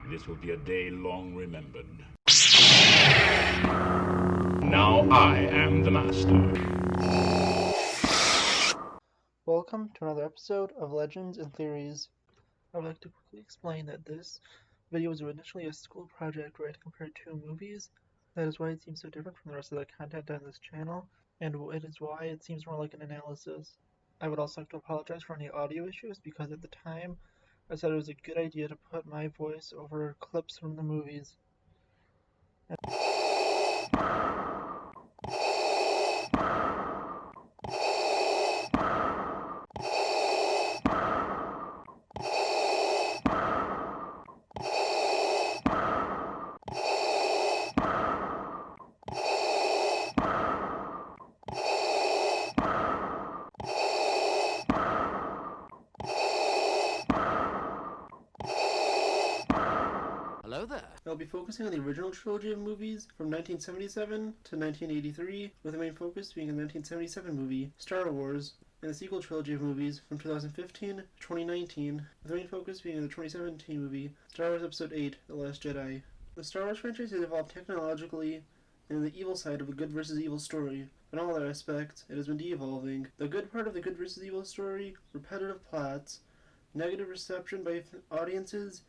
This will be a day long remembered. Now I am the master. Welcome to another episode of Legends and Theories. I would like to quickly explain that this video was initially a school project where I compared two movies. That is why it seems so different from the rest of the content on this channel, and it is why it seems more like an analysis. I would also like to apologize for any audio issues because at the time I said it was a good idea to put my voice over clips from the movies. Hello there. I'll be focusing on the original trilogy of movies from 1977 to 1983, with the main focus being the 1977 movie, Star Wars, and the sequel trilogy of movies from 2015 to 2019, with the main focus being the 2017 movie, Star Wars Episode 8, The Last Jedi. The Star Wars franchise has evolved technologically and the evil side of a good versus evil story. In all other aspects, it has been de-evolving. The good part of the good versus evil story, repetitive plots, negative reception by audiences,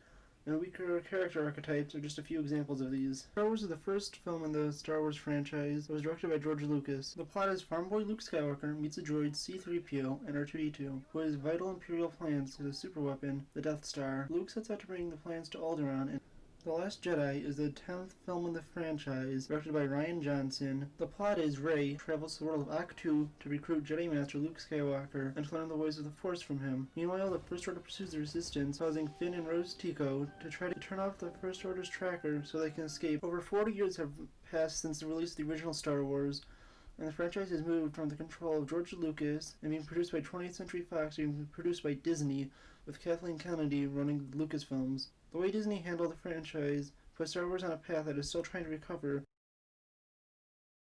and weaker character archetypes are just a few examples of these. Star Wars is the first film in the Star Wars franchise that was directed by George Lucas. The plot is farm boy Luke Skywalker meets the droids C-3PO and R2-D2, who has vital Imperial plans to the superweapon, the Death Star. Luke sets out to bring the plans to Alderaan, and The Last Jedi is the 10th film in the franchise, directed by Rian Johnson. The plot is Rey travels to the world of Ahch-To to recruit Jedi Master Luke Skywalker and to learn the ways of the Force from him. Meanwhile, the First Order pursues the Resistance, causing Finn and Rose Tico to try to turn off the First Order's tracker so they can escape. Over 40 years have passed since the release of the original Star Wars, and the franchise has moved from the control of George Lucas and being produced by 20th Century Fox to being produced by Disney, with Kathleen Kennedy running Lucasfilms. The way Disney handled the franchise put Star Wars on a path that is still trying to recover.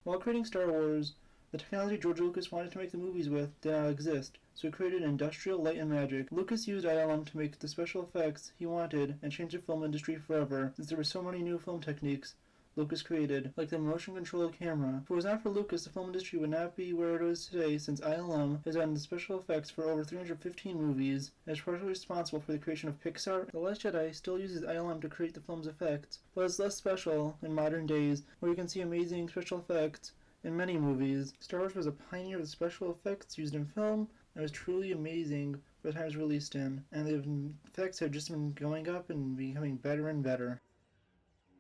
While creating Star Wars, the technology George Lucas wanted to make the movies with did not exist, so he created industrial light and magic. Lucas used ILM to make the special effects he wanted and changed the film industry forever, since there were so many new film techniques Lucas created, like the motion controlled camera. If it was not for Lucas, the film industry would not be where it is today, since ILM has done the special effects for over 315 movies and is partially responsible for the creation of Pixar. The Last Jedi still uses ILM to create the film's effects, but it's less special in modern days, where you can see amazing special effects in many movies. Star Wars was a pioneer of the special effects used in film, and was truly amazing for the times released in, and the effects have just been going up and becoming better and better.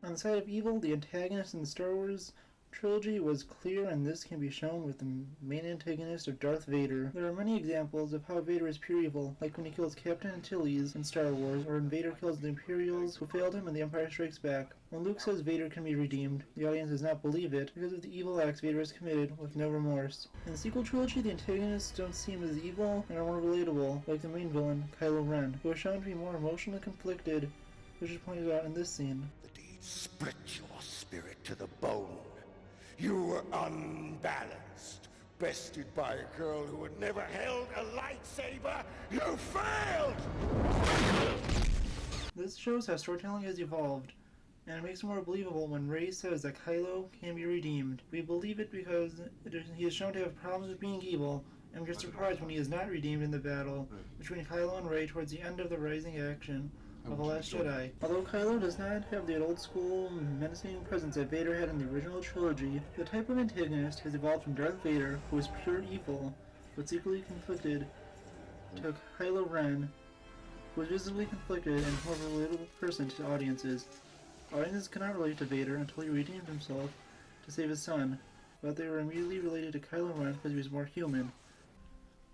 On the side of evil, the antagonist in the Star Wars trilogy was clear, and this can be shown with the main antagonist of Darth Vader. There are many examples of how Vader is pure evil, like when he kills Captain Antilles in Star Wars, or when Vader kills the Imperials who failed him in The Empire Strikes Back. When Luke says Vader can be redeemed, the audience does not believe it because of the evil acts Vader has committed with no remorse. In the sequel trilogy, the antagonists don't seem as evil and are more relatable, like the main villain, Kylo Ren, who is shown to be more emotionally conflicted, which is pointed out in this scene. Split your spirit to the bone. You were unbalanced, bested by a girl who had never held a lightsaber. You failed! This shows how storytelling has evolved, and it makes it more believable when Rey says that Kylo can be redeemed. We believe it because he is shown to have problems with being evil, and we're surprised when he is not redeemed in the battle between Kylo and Rey towards the end of the rising action of The Last Jedi. Although Kylo does not have the old school menacing presence that Vader had in the original trilogy, the type of antagonist has evolved from Darth Vader, who is pure evil, but equally conflicted, to Kylo Ren, who is visibly conflicted and more of a relatable person to audiences. Audiences cannot relate to Vader until he redeemed himself to save his son, but they were immediately related to Kylo Ren because he was more human.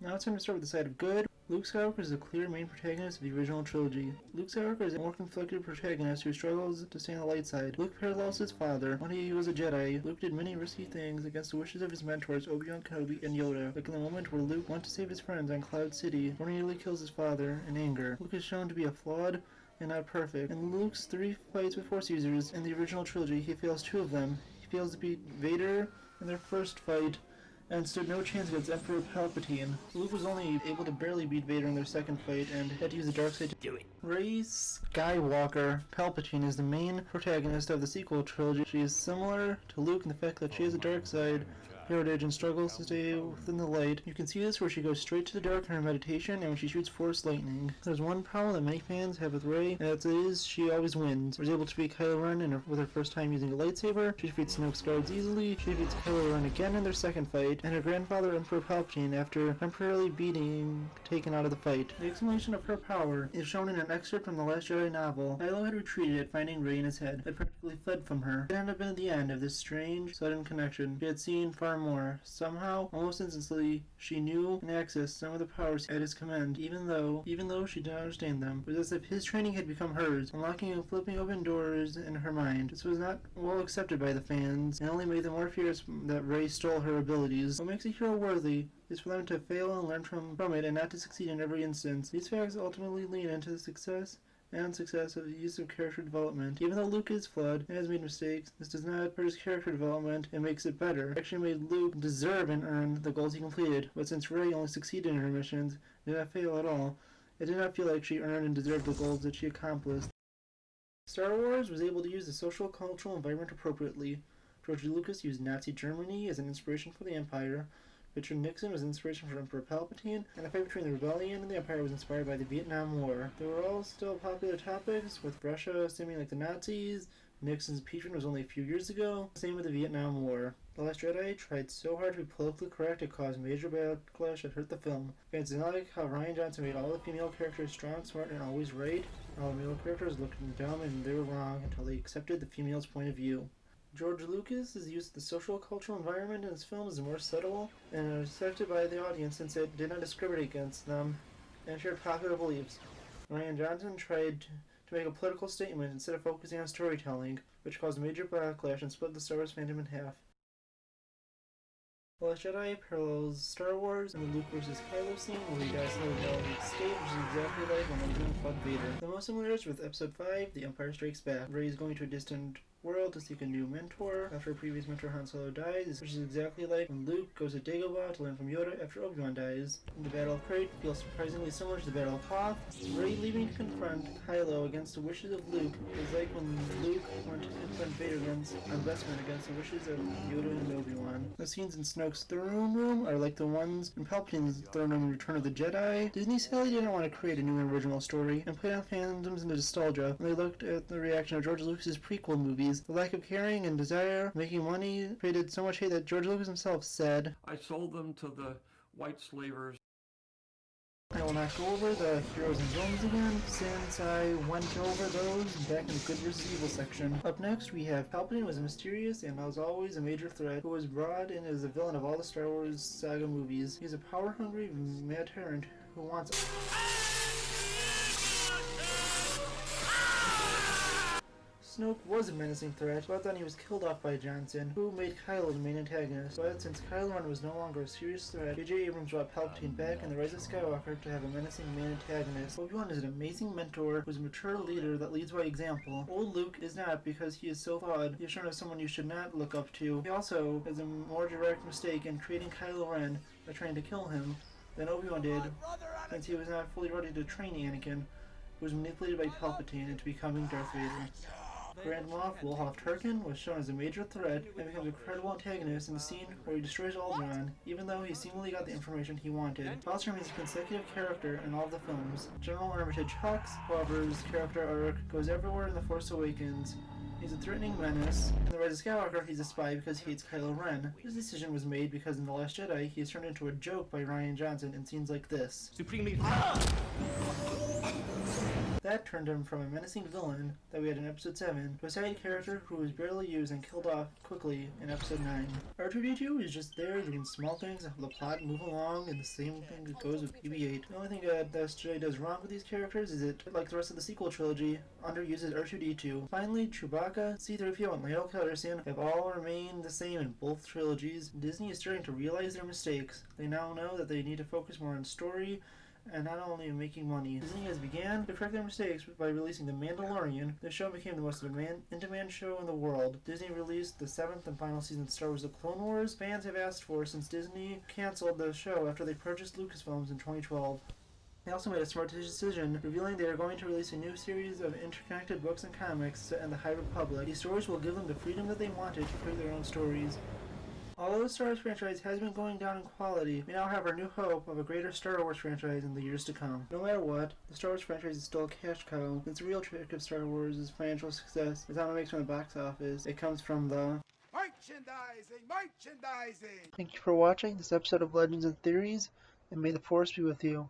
Now it's time to start with the side of good. Luke Skywalker is the clear main protagonist of the original trilogy. Luke Skywalker is a more conflicted protagonist who struggles to stay on the light side. Luke parallels his father. When he was a Jedi, Luke did many risky things against the wishes of his mentors Obi-Wan Kenobi and Yoda, like in the moment where Luke went to save his friends on Cloud City, when he nearly kills his father in anger. Luke is shown to be a flawed and not perfect. In Luke's 3 fights with Force users in the original trilogy, he fails 2 of them. He fails to beat Vader in their first fight, and stood no chance against Emperor Palpatine. Luke was only able to barely beat Vader in their second fight and had to use the dark side to do it. Rey Skywalker Palpatine is the main protagonist of the sequel trilogy. She is similar to Luke in the fact that she has a dark side heritage and struggles to stay within the light. You can see this where she goes straight to the dark in her meditation and when she shoots force lightning. There's one problem that many fans have with Rey, and that is she always wins. She was able to beat Kylo Ren with her first time using a lightsaber, she defeats Snoke's guards easily, she defeats Kylo Ren again in their second fight, and her grandfather Emperor Palpatine after temporarily being taken out of the fight. The explanation of her power is shown in an excerpt from the Last Jedi novel. Kylo had retreated, finding Rey in his head, had practically fled from her. It had been the end of this strange, sudden connection. She had seen far more. Somehow, almost instantly, she knew and accessed some of the powers at his command, even though she did not understand them. It was as if his training had become hers, unlocking and flipping open doors in her mind. This was not well accepted by the fans, and only made them more furious that Rey stole her abilities. What makes a hero worthy is for them to fail and learn from it and not to succeed in every instance. These facts ultimately lead into the success of the use of character development. Even though Luke is flawed and has made mistakes, this does not hurt his character development and makes it better. It actually made Luke deserve and earn the goals he completed, but since Rey only succeeded in her missions, did not fail at all, it did not feel like she earned and deserved the goals that she accomplished. Star Wars was able to use the social cultural environment appropriately. George Lucas used Nazi Germany as an inspiration for the Empire. Richard Nixon was inspiration for Emperor Palpatine, and the fight between the Rebellion and the Empire was inspired by the Vietnam War. They were all still popular topics, with Russia seeming like the Nazis. Nixon's impeachment was only a few years ago. Same with the Vietnam War. The Last Jedi tried so hard to be politically correct it caused major backlash that hurt the film. Fans did not like how Rian Johnson made all the female characters strong, smart, and always right. All the male characters looked dumb and they were wrong until they accepted the female's point of view. George Lucas's use of the social cultural environment in his films is more subtle and accepted by the audience since it did not discriminate against them and shared popular beliefs. Rian Johnson tried to make a political statement instead of focusing on storytelling, which caused a major backlash and split the Star Wars fandom in half. The Last Jedi parallels Star Wars and the Luke vs. Kylo scene where he dies in the reality state, which is exactly like when Obi-Wan fought Vader. The most similarities with Episode 5, The Empire Strikes Back. Rey is going to a distant world to seek a new mentor after a previous mentor Han Solo dies, which is exactly like when Luke goes to Dagobah to learn from Yoda after Obi-Wan dies. In the Battle of Crate feels surprisingly similar to the Battle of Hoth. Rey leaving to confront Kylo against the wishes of Luke is like when Luke went to confront Vader against investment against the wishes of Yoda and Obi-Wan. The scenes in Snoke's throne room are like the ones in Palpatine's throne room in Return of the Jedi. Disney sadly didn't want to create a new and original story and play on fandoms into nostalgia when they looked at the reaction of George Lucas's prequel movies. The lack of caring and desire, making money, created so much hate that George Lucas himself said, "I sold them to the white slavers." I will not go over the heroes and villains again, since I went over those back in the good versus evil section. Up next, we have Palpatine was a mysterious and as always a major threat who was brought in as a villain of all the Star Wars saga movies. He's a power-hungry mad tyrant who wants Snoke was a menacing threat, but then he was killed off by Johnson, who made Kylo the main antagonist. But since Kylo Ren was no longer a serious threat, J.J. Abrams brought Palpatine back in The Rise of Skywalker to have a menacing main antagonist. Obi-Wan is an amazing mentor who is a mature leader that leads by example. Old Luke is not because he is so flawed. He is shown as someone you should not look up to. He also has a more direct mistake in creating Kylo Ren by trying to kill him than Obi-Wan did, since he was not fully ready to train Anakin, who was manipulated by Palpatine into becoming Darth Vader. Grand Moff Wilhoff Tarkin was shown as a major threat and becomes a credible antagonist in the scene where he destroys Alderaan, even though he seemingly got the information he wanted. Foster remains a consecutive character in all of the films. General Armitage Hux, however's character arc goes everywhere in The Force Awakens. He's a threatening menace. In The Rise of Skywalker, he's a spy because he hates Kylo Ren. His decision was made because in The Last Jedi, he is turned into a joke by Rian Johnson in scenes like this. Supremely. That turned him from a menacing villain that we had in Episode 7 to a side character who was barely used and killed off quickly in Episode 9. R2-D2 is just there doing small things to help the plot move along, and the same thing that goes with BB-8. The only thing that Last Jedi does wrong with these characters is it, like the rest of the sequel trilogy, underuses R2-D2. Finally, Chewbacca, C-3PO, and Lando Calrissian have all remained the same in both trilogies. Disney is starting to realize their mistakes. They now know that they need to focus more on story and not only in making money. Disney has began to correct their mistakes by releasing The Mandalorian. The show became the most in-demand show in the world. Disney released the 7th and final season of Star Wars The Clone Wars fans have asked for since Disney canceled the show after they purchased Lucasfilms in 2012. They also made a smart decision, revealing they are going to release a new series of interconnected books and comics set in the High Republic. These stories will give them the freedom that they wanted to create their own stories. Although the Star Wars franchise has been going down in quality, we now have our new hope of a greater Star Wars franchise in the years to come. No matter what, the Star Wars franchise is still a cash cow, since the real trick of Star Wars' financial success is not what it makes from the box office. It comes from the merchandising! Thank you for watching this episode of Legends and Theories, and may the Force be with you.